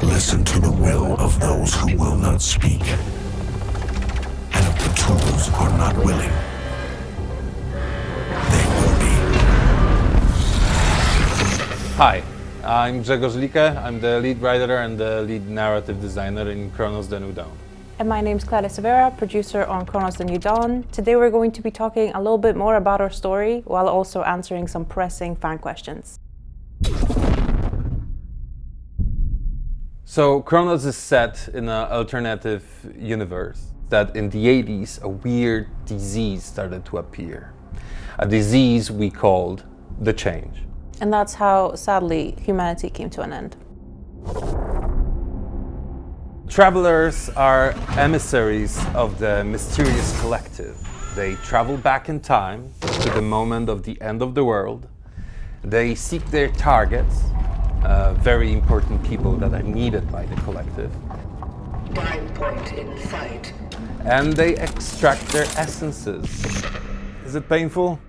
Listen to the will of those who will not speak. And if the tools are not willing, they will be. Hi, I'm Grzegorz Like. I'm the lead writer and the lead narrative designer in Cronos the New Dawn. And my name's Claudia Severa, producer on Cronos the New Dawn. Today we're going to be talking a little bit more about our story while also answering some pressing fan questions. So Cronos is set in an alternative universe that in the 80s a weird disease started to appear. A disease we called the Change. And that's how, sadly, humanity came to an end. Travelers are emissaries of the mysterious collective. They travel back in time to the moment of the end of the world. They seek their targets, very important people that are needed by the collective. Dive point in sight. And they extract their essences. Is it painful?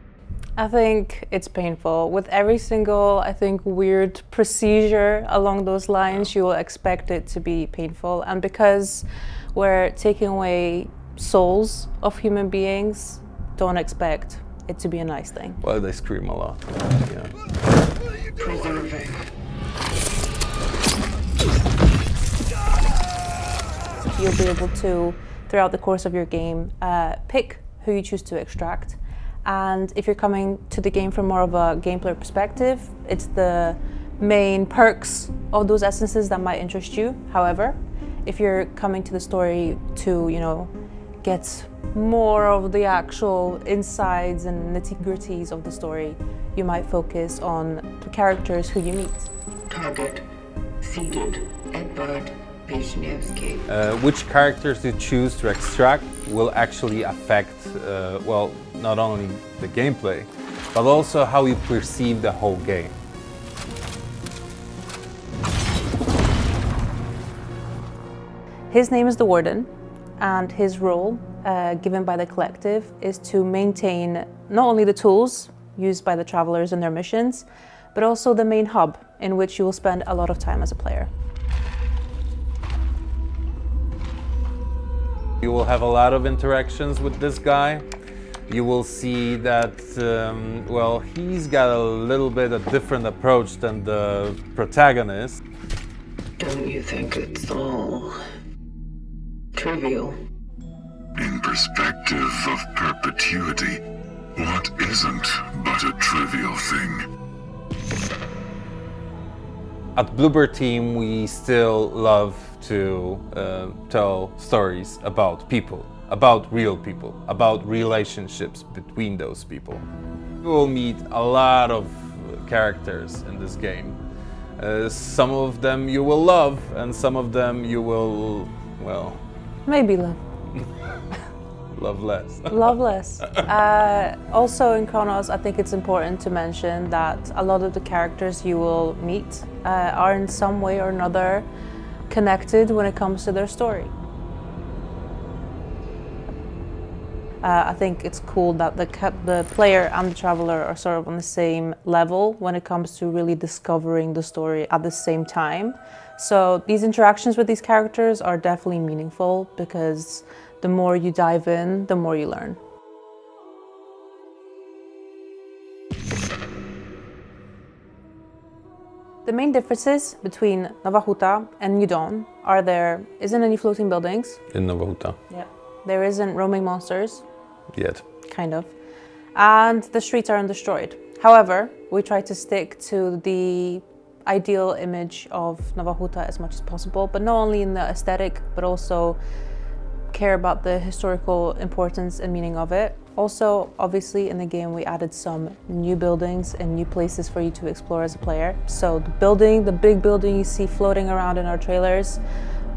I think it's painful. With every single, weird procedure along those lines, you will expect it to be painful. And because we're taking away souls of human beings, don't expect it to be a nice thing. Well, they scream a lot. Yeah. Preserving. You'll be able to, throughout the course of your game, pick who you choose to extract. And if you're coming to the game from more of a gameplay perspective, it's the main perks of those essences that might interest you. However, if you're coming to the story to, get more of the actual insides and nitty-gritties of the story, you might focus on the characters who you meet. Target. Seated. Edvard Wisniewski. Which characters you choose to extract will actually affect, not only the gameplay, but also how you perceive the whole game. His name is the Warden, and his role, given by the collective, is to maintain not only the tools used by the travelers in their missions, but also the main hub in which you will spend a lot of time as a player. You will have a lot of interactions with this guy. You will see that, he's got a little bit of different approach than the protagonist. Don't you think it's all trivial? In perspective of perpetuity, what isn't but a trivial thing? At Bloober Team, we still love to tell stories about people, about real people, about relationships between those people. You will meet a lot of characters in this game. Some of them you will love, and some of them you will, Maybe love. love less. Love less. Also in Cronos, I think it's important to mention that a lot of the characters you will meet are in some way or another connected when it comes to their story. I think it's cool that the player and the traveler are sort of on the same level when it comes to really discovering the story at the same time. So these interactions with these characters are definitely meaningful because the more you dive in, the more you learn. The main differences between Nova Huta and New Dawn are there isn't any floating buildings. In Nova Huta. Yeah. There isn't roaming monsters. Yet. Kind of. And the streets are undestroyed. However, we try to stick to the ideal image of Nova Huta as much as possible, but not only in the aesthetic, but also care about the historical importance and meaning of it. Also, obviously, in the game, we added some new buildings and new places for you to explore as a player. So the big building you see floating around in our trailers,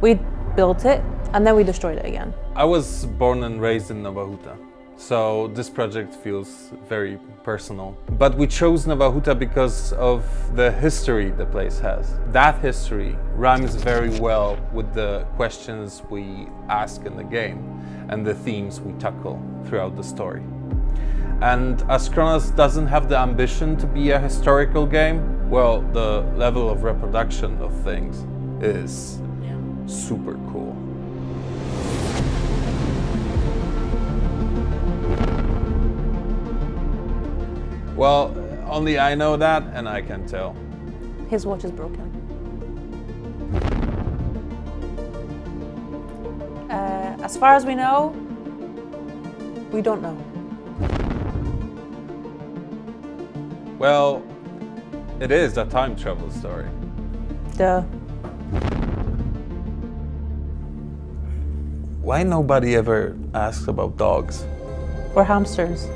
we built it and then we destroyed it again. I was born and raised in Nova Huta, so this project feels very personal. But we chose Nova Huta because of the history the place has. That history rhymes very well with the questions we ask in the game and the themes we tackle throughout the story. And as Cronos doesn't have the ambition to be a historical game, well, the level of reproduction of things is super cool. Well, only I know that, and I can tell. His watch is broken. As far as we know, we don't know. Well, it is a time travel story. Duh. Why nobody ever asks about dogs? Or hamsters.